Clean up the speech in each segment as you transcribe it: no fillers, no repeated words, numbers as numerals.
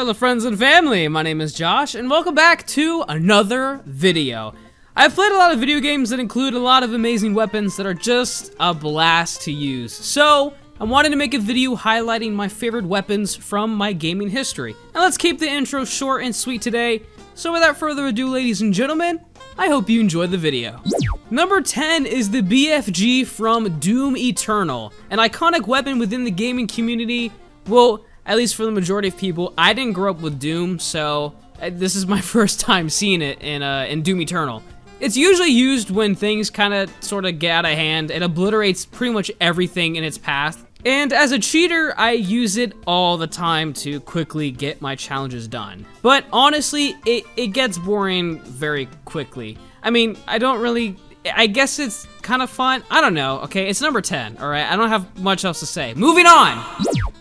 Fellow friends and family, my name is Josh, and welcome back to another video. I've played a lot of video games that include a lot of amazing weapons that are just a blast to use. So, I wanted to make a video highlighting my favorite weapons from my gaming history. And let's keep the intro short and sweet today. So without further ado, ladies and gentlemen, I hope you enjoy the video. Number 10 is the BFG from Doom Eternal, an iconic weapon within the gaming community. Well, at least for the majority of people. I didn't grow up with Doom, so this is my first time seeing it in Doom Eternal. It's usually used when things kind of sort of get out of hand. It obliterates pretty much everything in its path. And as a cheater, I use it all the time to quickly get my challenges done. But honestly, it gets boring very quickly. I mean, I guess it's kind of fun. I don't know, okay? It's number 10, alright? I don't have much else to say. Moving on!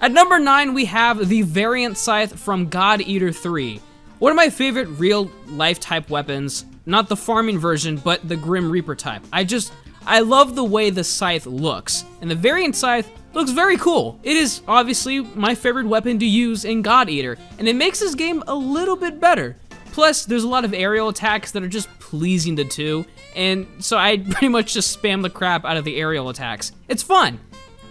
At number 9, we have the Variant Scythe from God Eater 3. One of my favorite real-life type weapons. Not the farming version, but the Grim Reaper type. I love the way the scythe looks. And the Variant Scythe looks very cool. It is obviously my favorite weapon to use in God Eater, and it makes this game a little bit better. Plus, there's a lot of aerial attacks that are just pleasing to do, and so I pretty much just spam the crap out of the aerial attacks. It's fun.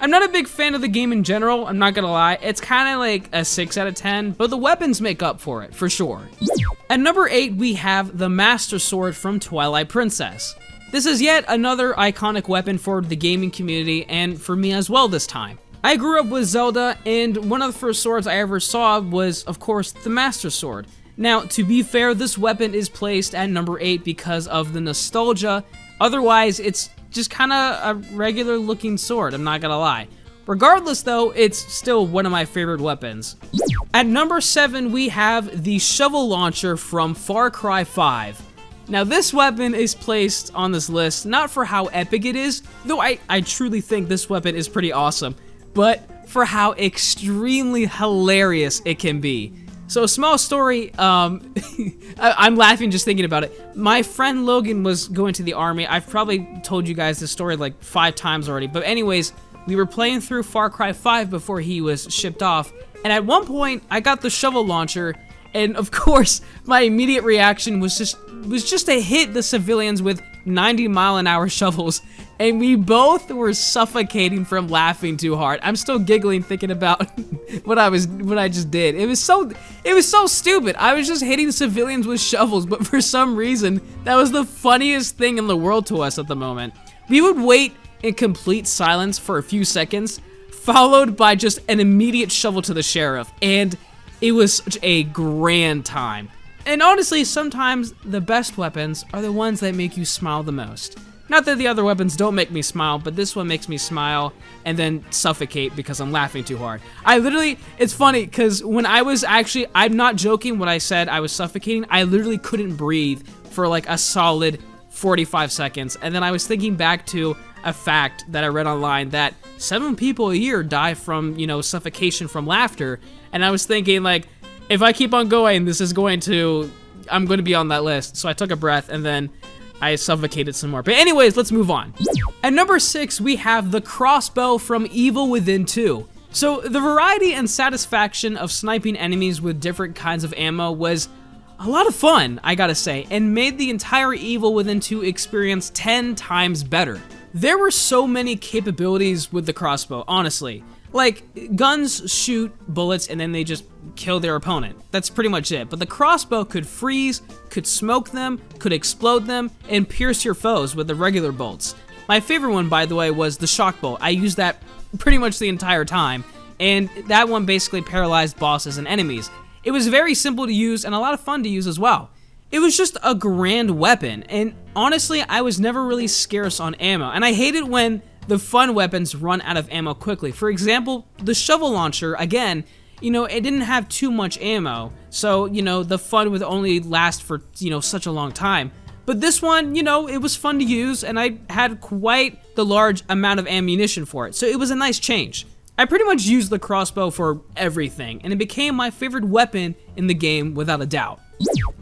I'm not a big fan of the game in general, I'm not gonna lie. It's kinda like a 6 out of 10, but the weapons make up for it, for sure. At number 8, we have the Master Sword from Twilight Princess. This is yet another iconic weapon for the gaming community, and for me as well this time. I grew up with Zelda, and one of the first swords I ever saw was, of course, the Master Sword. Now, to be fair, this weapon is placed at number 8 because of the nostalgia. Otherwise, it's just kind of a regular looking sword, I'm not gonna lie. Regardless though, it's still one of my favorite weapons. At number 7, we have the Shovel Launcher from Far Cry 5. Now this weapon is placed on this list not for how epic it is, though I truly think this weapon is pretty awesome, but for how extremely hilarious it can be. So a small story, I'm laughing just thinking about it. My friend Logan was going to the army. I've probably told you guys this story like 5 times already, but anyways, we were playing through Far Cry 5 before he was shipped off, and at one point, I got the shovel launcher, and of course, my immediate reaction was just to hit the civilians with 90-mile-an-hour shovels, and we both were suffocating from laughing too hard. I'm still giggling thinking about what I just did. It was so stupid. I was just hitting civilians with shovels, but for some reason, that was the funniest thing in the world to us at the moment. We would wait in complete silence for a few seconds, followed by just an immediate shovel to the sheriff, and it was such a grand time. And honestly, sometimes the best weapons are the ones that make you smile the most. Not that the other weapons don't make me smile, but this one makes me smile and then suffocate because I'm laughing too hard. It's funny because when I'm not joking when I said I was suffocating, I literally couldn't breathe for like a solid 45 seconds. And then I was thinking back to a fact that I read online that 7 people a year die from, suffocation from laughter. And I was thinking like, if I keep on going, I'm going to be on that list. So I took a breath and then I suffocated some more. But anyways, let's move on. At number 6, we have the crossbow from Evil Within 2. So the variety and satisfaction of sniping enemies with different kinds of ammo was a lot of fun, I gotta say, and made the entire Evil Within 2 experience 10 times better. There were so many capabilities with the crossbow, honestly. Like, guns shoot bullets and then they just kill their opponent. That's pretty much it. But the crossbow could freeze, could smoke them, could explode them, and pierce your foes with the regular bolts. My favorite one, by the way, was the shock bolt. I used that pretty much the entire time, and that one basically paralyzed bosses and enemies. It was very simple to use and a lot of fun to use as well. It was just a grand weapon, and honestly, I was never really scarce on ammo, and I hate it when the fun weapons run out of ammo quickly. For example, the shovel launcher, again, it didn't have too much ammo, so, the fun would only last for, such a long time. But this one, it was fun to use, and I had quite the large amount of ammunition for it, so it was a nice change. I pretty much used the crossbow for everything, and it became my favorite weapon in the game without a doubt.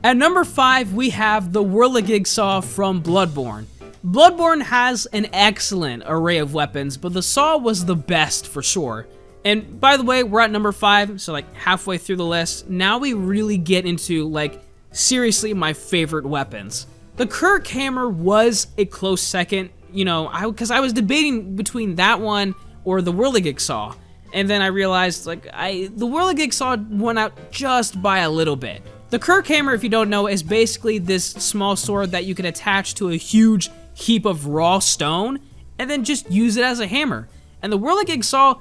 At number 5, we have the Whirligig-Saw from Bloodborne. Bloodborne has an excellent array of weapons, but the saw was the best for sure. And by the way, we're at number 5, so like halfway through the list. Now we really get into like seriously my favorite weapons. The Kirk hammer was a close second, you know, because I was debating between that one or the whirligig saw. And then I realized like the whirligig saw won out just by a little bit. The Kirk hammer, if you don't know, is basically this small sword that you can attach to a huge heap of raw stone and then just use it as a hammer. And the whirligig saw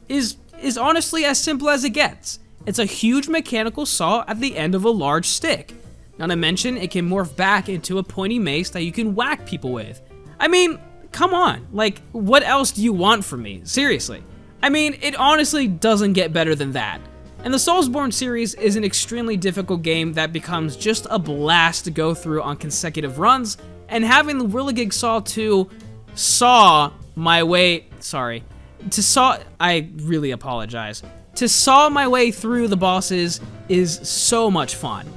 is honestly as simple as it gets. It's a huge mechanical saw at the end of a large stick. Not to mention, it can morph back into a pointy mace that you can whack people with. I mean, come on, like, what else do you want from me? Seriously. I mean, it honestly doesn't get better than that. And the Soulsborne series is an extremely difficult game that becomes just a blast to go through on consecutive runs, and having the whirligig saw to saw my way, I really apologize. To saw my way through the bosses is so much fun.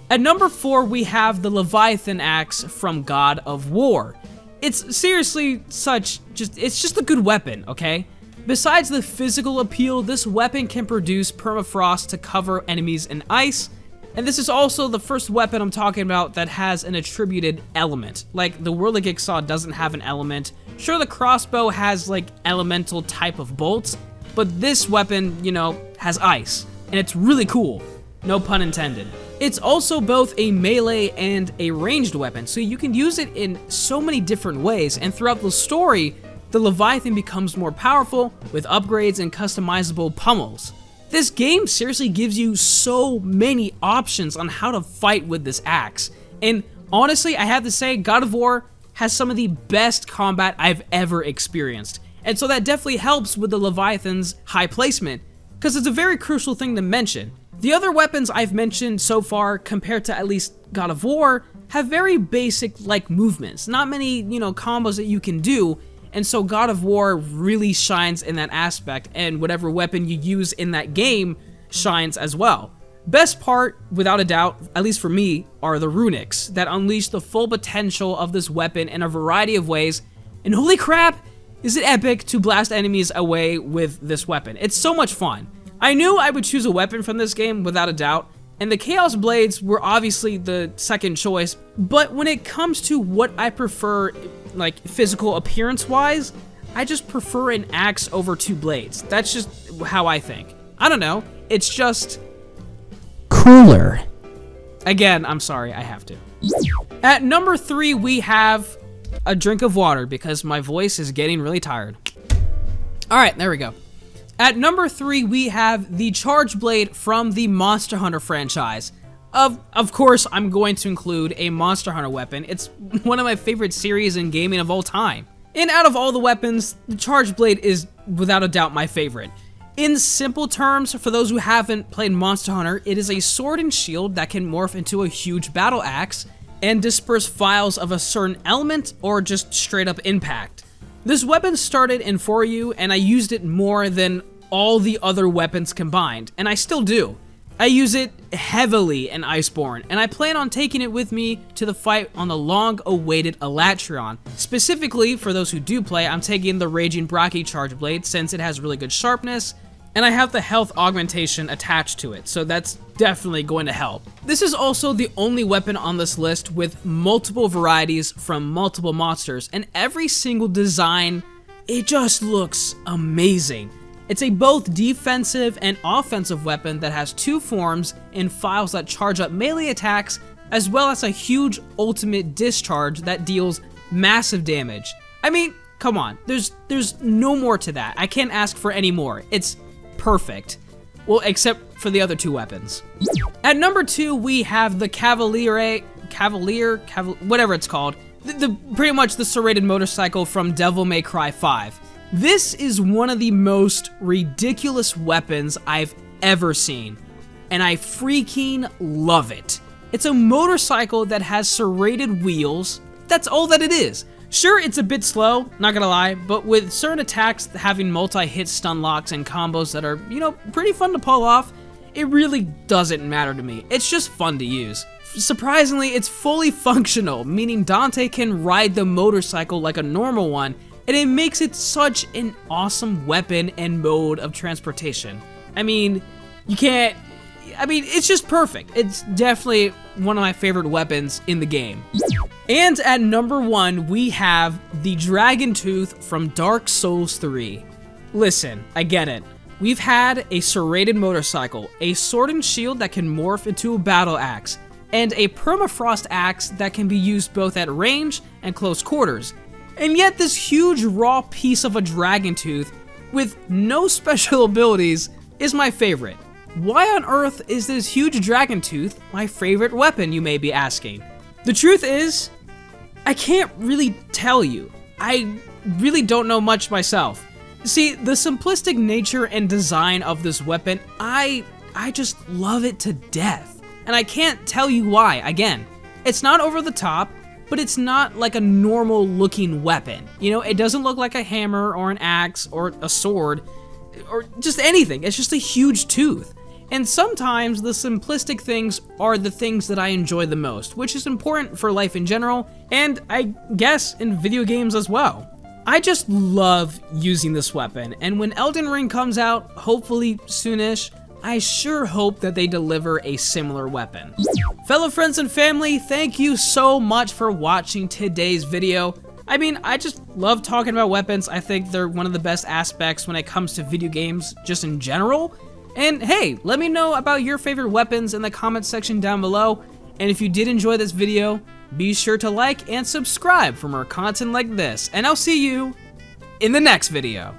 At number 4, we have the Leviathan axe from God of War. It's seriously it's just a good weapon, okay? Besides the physical appeal, this weapon can produce permafrost to cover enemies in ice, and this is also the first weapon I'm talking about that has an attributed element. Like, the whirligig saw doesn't have an element. Sure, the crossbow has, like, elemental type of bolts, but this weapon, you know, has ice, and it's really cool. No pun intended. It's also both a melee and a ranged weapon, so you can use it in so many different ways, and throughout the story, the Leviathan becomes more powerful with upgrades and customizable pummels. This game seriously gives you so many options on how to fight with this axe. And honestly, I have to say, God of War has some of the best combat I've ever experienced. And so that definitely helps with the Leviathan's high placement, because it's a very crucial thing to mention. The other weapons I've mentioned so far, compared to at least God of War, have very basic-like movements. Not many, you know, combos that you can do. And so God of War really shines in that aspect, and whatever weapon you use in that game shines as well. Best part, without a doubt, at least for me, are the runics that unleash the full potential of this weapon in a variety of ways, and holy crap, is it epic to blast enemies away with this weapon. It's so much fun. I knew I would choose a weapon from this game without a doubt, and the Chaos Blades were obviously the second choice, but when it comes to what I prefer, like physical appearance-wise, I just prefer an axe over 2 blades. That's just how I think. I don't know, it's just cooler. Again, I'm sorry, I have to. At number 3, we have a drink of water because my voice is getting really tired. Alright, there we go. At number 3, we have the Charge Blade from the Monster Hunter franchise. Of course, I'm going to include a Monster Hunter weapon. It's one of my favorite series in gaming of all time. And out of all the weapons, the Charge Blade is without a doubt my favorite. In simple terms, for those who haven't played Monster Hunter, it is a sword and shield that can morph into a huge battle axe and disperse files of a certain element or just straight up impact. This weapon started in 4U, and I used it more than all the other weapons combined, and I still do. I use it heavily in Iceborne, and I plan on taking it with me to the fight on the long-awaited Elatrion. Specifically, for those who do play, I'm taking the Raging Brachii Charge Blade since it has really good sharpness, and I have the health augmentation attached to it, so that's definitely going to help. This is also the only weapon on this list with multiple varieties from multiple monsters, and every single design, it just looks amazing. It's a both defensive and offensive weapon that has 2 forms and files that charge up melee attacks, as well as a huge ultimate discharge that deals massive damage. I mean, come on, there's no more to that. I can't ask for any more. It's perfect. Well, except for the other 2 weapons. At number 2, we have the Cavalier, whatever it's called. Pretty much the serrated motorcycle from Devil May Cry 5. This is one of the most ridiculous weapons I've ever seen, and I freaking love it. It's a motorcycle that has serrated wheels. That's all that it is. Sure, it's a bit slow, not gonna lie, but with certain attacks having multi-hit stun locks and combos that are, you know, pretty fun to pull off, it really doesn't matter to me. It's just fun to use. Surprisingly, it's fully functional, meaning Dante can ride the motorcycle like a normal one, and it makes it such an awesome weapon and mode of transportation. I mean, it's just perfect. It's definitely one of my favorite weapons in the game. And at number 1, we have the Dragon Tooth from Dark Souls 3. Listen, I get it. We've had a serrated motorcycle, a sword and shield that can morph into a battle axe, and a permafrost axe that can be used both at range and close quarters. And yet this huge raw piece of a Dragon Tooth with no special abilities is my favorite. Why on earth is this huge Dragon Tooth my favorite weapon, you may be asking? The truth is, I can't really tell you. I really don't know much myself. See, the simplistic nature and design of this weapon, I just love it to death. And I can't tell you why. Again, it's not over the top, but it's not like a normal looking weapon. You know, it doesn't look like a hammer or an axe or a sword or just anything. It's just a huge tooth. And sometimes the simplistic things are the things that I enjoy the most, which is important for life in general, and I guess in video games as well. I just love using this weapon, and when Elden Ring comes out, hopefully soonish, I sure hope that they deliver a similar weapon. Fellow friends and family, thank you so much for watching today's video. I mean, I just love talking about weapons. I think they're one of the best aspects when it comes to video games, just in general. And hey, let me know about your favorite weapons in the comment section down below. And if you did enjoy this video, be sure to like and subscribe for more content like this. And I'll see you in the next video.